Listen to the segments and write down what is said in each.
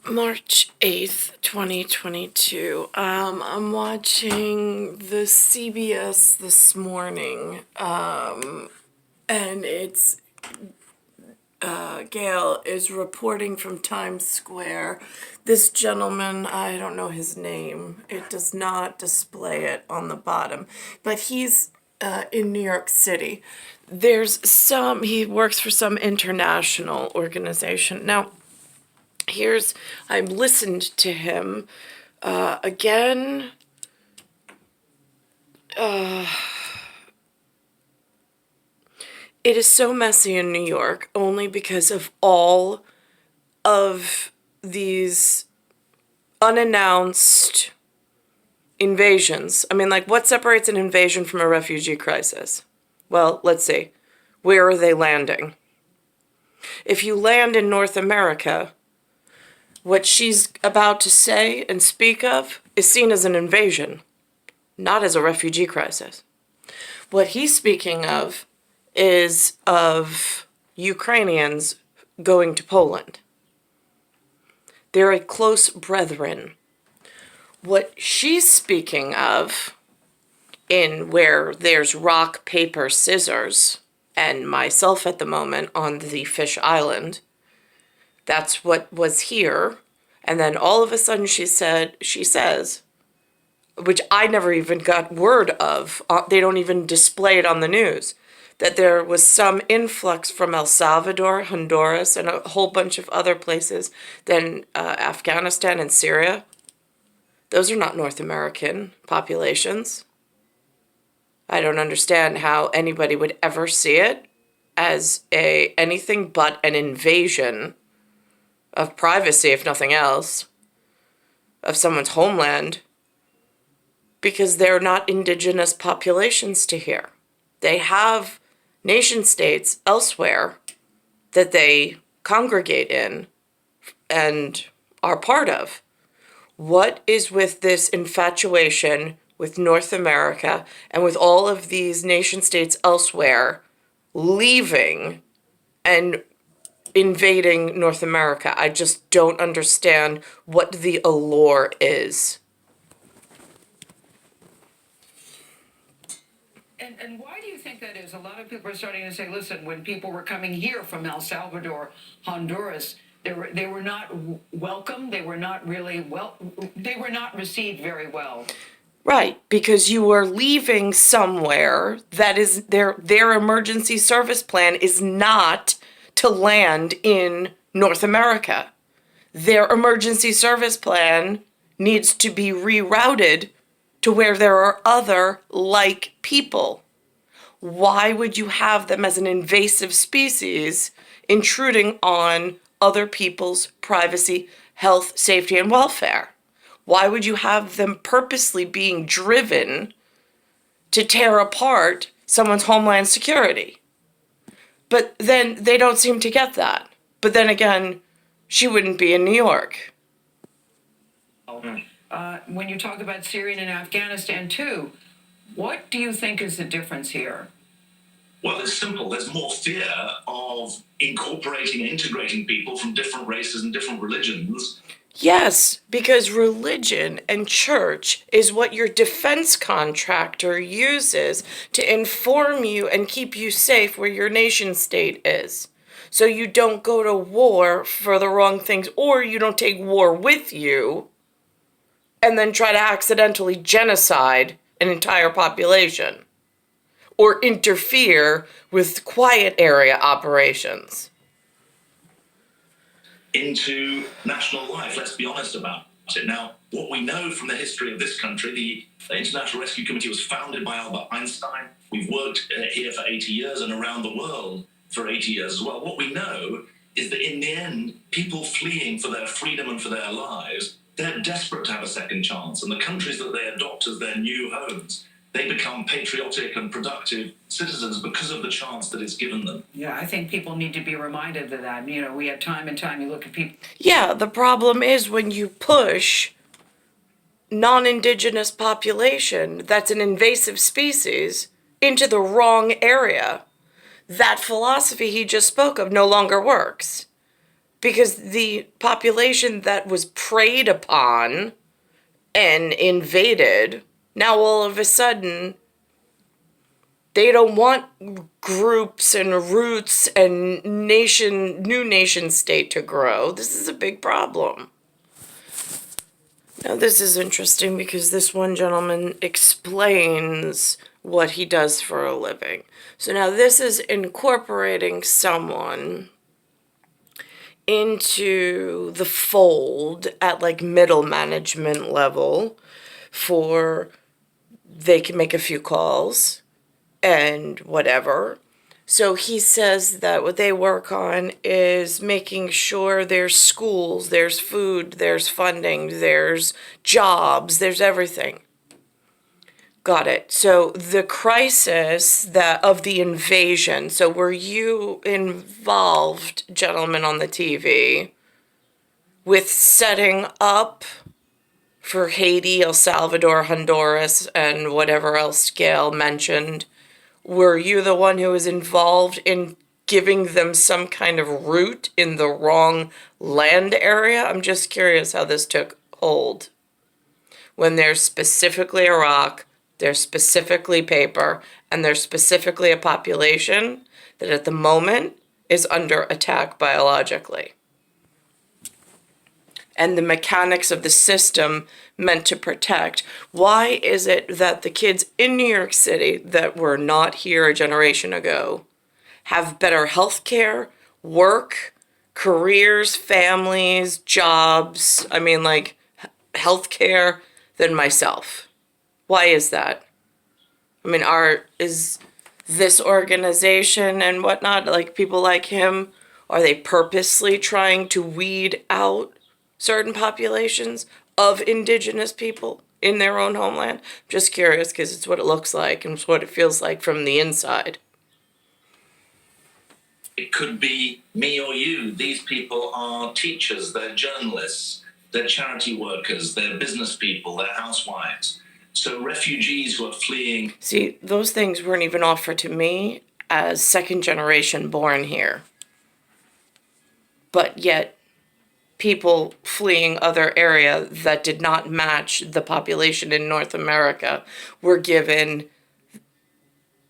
March 8th, 2022. I'm watching the CBS this morning, and it's Gail is reporting from Times Square. This gentleman, I don't know his name, it does not display it on the bottom, but he's in New York City. He works for some international organization. Now, I listened to him again. It is so messy in New York only because of all of these unannounced invasions. I mean, like, what separates an invasion from a refugee crisis? Well, let's see. Where are they landing? If you land in North America, what she's about to say and speak of is seen as an invasion, not as a refugee crisis. What he's speaking of is of Ukrainians going to Poland. They're a close brethren. What she's speaking of, in where there's rock, paper, scissors, and myself at the moment on the Fish Island, that's what was here. And then all of a sudden she says, which I never even got word of, they don't even display it on the news, that there was some influx from El Salvador, Honduras, and a whole bunch of other places than Afghanistan and Syria. Those are not North American populations. I don't understand how anybody would ever see it as anything but an invasion of privacy, if nothing else, of someone's homeland, because they're not indigenous populations to here. They have nation states elsewhere that they congregate in and are part of. What is with this infatuation with North America and with all of these nation states elsewhere leaving and invading North America? I just don't understand what the allure is. And why do you think that is? A lot of people are starting to say, listen, when people were coming here from El Salvador, Honduras, they were not welcome. They were not really they were not received very well. Right, because you are leaving somewhere that is their emergency service plan is not to land in North America. Their emergency service plan needs to be rerouted to where there are other like people. Why would you have them as an invasive species intruding on other people's privacy, health, safety, and welfare? Why would you have them purposely being driven to tear apart someone's homeland security? But then they don't seem to get that. But then again, she wouldn't be in New York. When you talk about Syria and Afghanistan too, what do you think is the difference here? Well, it's simple. There's more fear of incorporating and integrating people from different races and different religions. Yes, because religion and church is what your defense contractor uses to inform you and keep you safe where your nation state is. So you don't go to war for the wrong things, or you don't take war with you and then try to accidentally genocide an entire population or interfere with quiet area operations. Into national life, let's be honest about it. Now, what we know from the history of this country, the International Rescue Committee was founded by Albert Einstein. We've worked here for 80 years and around the world for 80 years as well. What we know is that in the end, people fleeing for their freedom and for their lives, they're desperate to have a second chance. And the countries that they adopt as their new homes, they become patriotic and productive citizens because of the chance that is given them. Yeah, I think people need to be reminded of that. You know, we have time and time, you look at people. Yeah, the problem is when you push non-indigenous population that's an invasive species into the wrong area. That philosophy he just spoke of no longer works. because the population that was preyed upon and invaded, now all of a sudden they don't want groups and roots and new nation state to grow. This is a big problem. Now this is interesting because this one gentleman explains what he does for a living. So now this is incorporating someone into the fold at like middle management level for they can make a few calls and whatever. So he says that what they work on is making sure there's schools, there's food, there's funding, there's jobs, there's everything. Got it. So the crisis that of the invasion. So were you involved, gentlemen on the TV, with setting up for Haiti, El Salvador, Honduras, and whatever else Gail mentioned? Were you the one who was involved in giving them some kind of route in the wrong land area? I'm just curious how this took hold. When there's specifically a rock, there's specifically paper, and there's specifically a population that at the moment is under attack biologically. And the mechanics of the system meant to protect. Why is it that the kids in New York City that were not here a generation ago have better health care, work, careers, families, jobs, health care than myself? Why is that? Is this organization and whatnot, like people like him, are they purposely trying to weed out certain populations of indigenous people in their own homeland? Just curious because it's what it looks like and it's what it feels like from the inside. It could be me or you. These people are teachers, they're journalists, they're charity workers, they're business people, they're housewives. So refugees who are fleeing... See, those things weren't even offered to me as second generation born here. But yet, people fleeing other area that did not match the population in North America were given,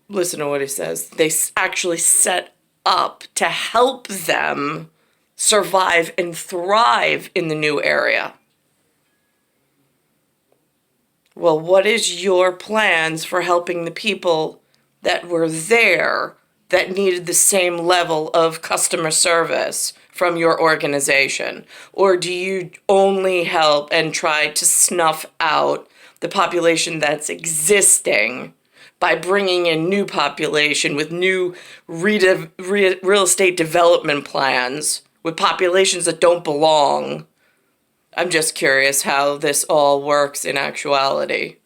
listen to what he says, they actually set up to help them survive and thrive in the new area. Well, what is your plans for helping the people that were there that needed the same level of customer service from your organization? Or do you only help and try to snuff out the population that's existing by bringing in new population with new real estate development plans with populations that don't belong? I'm just curious how this all works in actuality.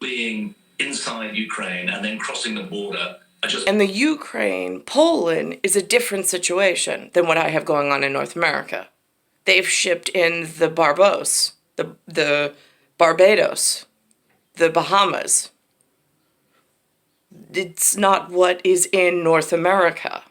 Fleeing inside Ukraine and then crossing the border. And the Ukraine, Poland is a different situation than what I have going on in North America. They've shipped in the Barbados, the Barbados, the Bahamas. It's not what is in North America.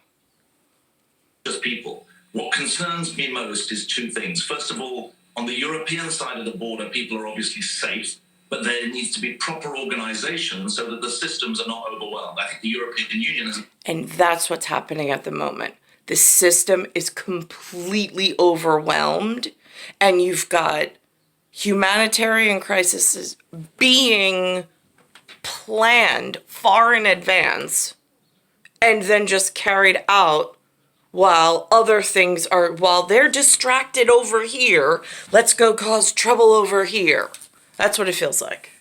Just people. What concerns me most is two things. First of all, on the European side of the border, people are obviously safe, but there needs to be proper organization so that the systems are not overwhelmed. I think the European Union is... And that's what's happening at the moment. The system is completely overwhelmed, and you've got humanitarian crises being planned far in advance and then just carried out while other things while they're distracted over here, let's go cause trouble over here. That's what it feels like.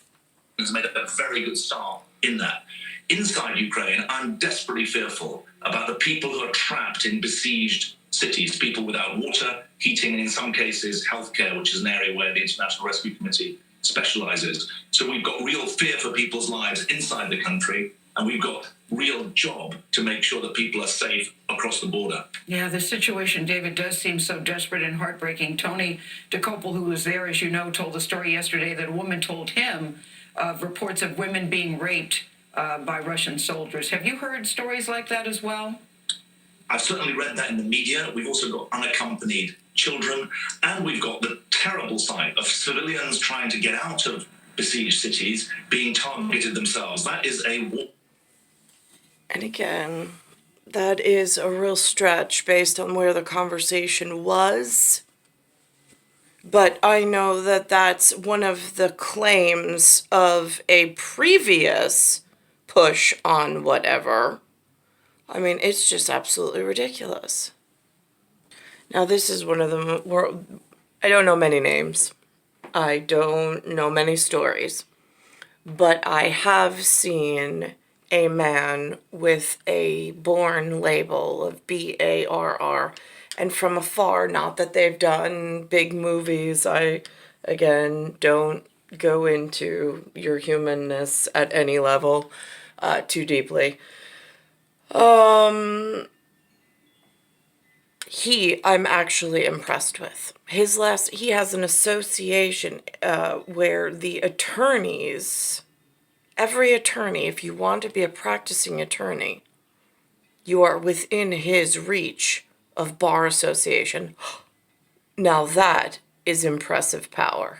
Has made a very good start in that. Inside Ukraine, I'm desperately fearful about the people who are trapped in besieged cities, people without water, heating, and in some cases, healthcare, which is an area where the International Rescue Committee specializes. So we've got real fear for people's lives inside the country, and we've got real job to make sure that people are safe across the border. Yeah, the situation, David, does seem so desperate and heartbreaking. Tony DeCopel, who was there, as you know, told the story yesterday that a woman told him of reports of women being raped by Russian soldiers. Have you heard stories like that as well? I've certainly read that in the media. We've also got unaccompanied children, and we've got the terrible sight of civilians trying to get out of besieged cities being targeted themselves. That is a war. And again, that is a real stretch based on where the conversation was. But I know that that's one of the claims of a previous push on whatever. I mean, it's just absolutely ridiculous. Now, this is one of the... I don't know many names. I don't know many stories. But I have seen a man with a Born label of BARR. And from afar, not that they've done big movies, I, again, don't go into your humanness at any level too deeply. I'm actually impressed with. He has an association where the attorneys, every attorney, if you want to be a practicing attorney, you are within his reach of bar association. Now that is impressive power.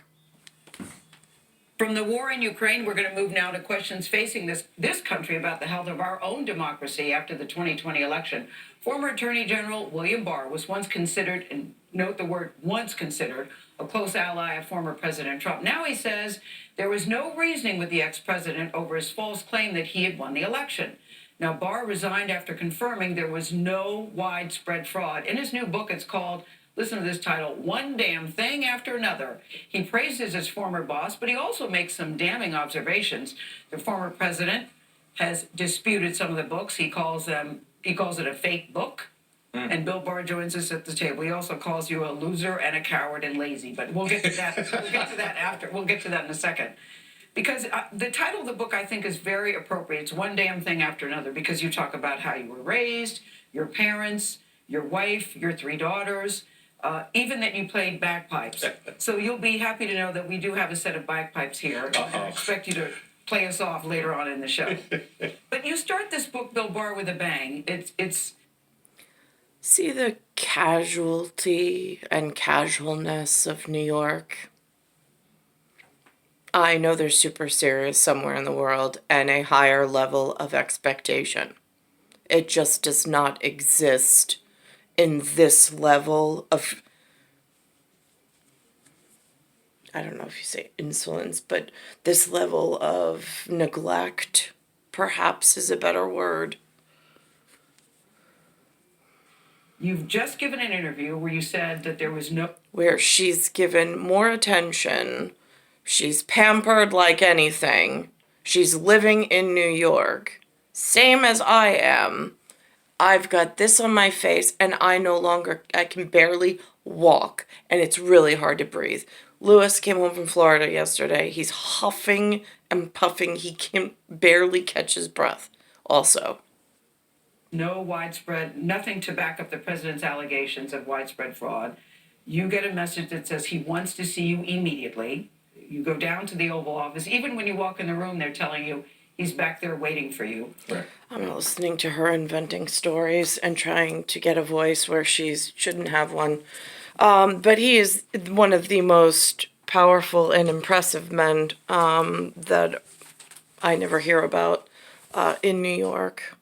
From the war in Ukraine, we're going to move now to questions facing this country about the health of our own democracy after the 2020 election. Former Attorney General William Barr was once considered, and note the word once considered, a close ally of former President Trump. Now he says there was no reasoning with the ex-president over his false claim that he had won the election. Now, Barr resigned after confirming there was no widespread fraud. In his new book, it's called, listen to this title, One Damn Thing After Another. He praises his former boss, but he also makes some damning observations. The former president has disputed some of the books. He calls it a fake book. And Bill Barr joins us at the table. He also calls you a loser and a coward and lazy. But we'll get to that. We'll get to that after. We'll get to that in a second. Because the title of the book, I think, is very appropriate. It's One Damn Thing After Another, because you talk about how you were raised, your parents, your wife, your 3 daughters, even that you played bagpipes. So you'll be happy to know that we do have a set of bagpipes here. I expect you to play us off later on in the show. But you start this book, Bill Barr, with a bang. It's See the casualty and casualness of New York? I know they're super serious somewhere in the world and a higher level of expectation. It just does not exist in this level of, I don't know if you say insolence, but this level of neglect, perhaps, is a better word. You've just given an interview where you said that there was no... Where she's given more attention. She's pampered like anything. She's living in New York. Same as I am. I've got this on my face and I can barely walk. And it's really hard to breathe. Lewis came home from Florida yesterday. He's huffing and puffing. He can barely catch his breath also. No widespread, nothing to back up the president's allegations of widespread fraud. You get a message that says he wants to see you immediately. You go down to the Oval Office. Even when you walk in the room, they're telling you he's back there waiting for you. Right. I'm not listening to her inventing stories and trying to get a voice where she shouldn't have one. But he is one of the most powerful and impressive men that I never hear about in New York.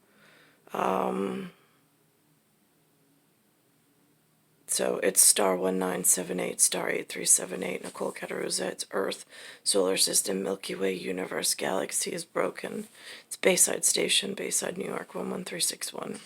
So it's star 1978, star 8378, Nicole Cataruzza. It's Earth, Solar System, Milky Way, Universe, Galaxy is broken. It's Bayside Station, Bayside, New York, 11361.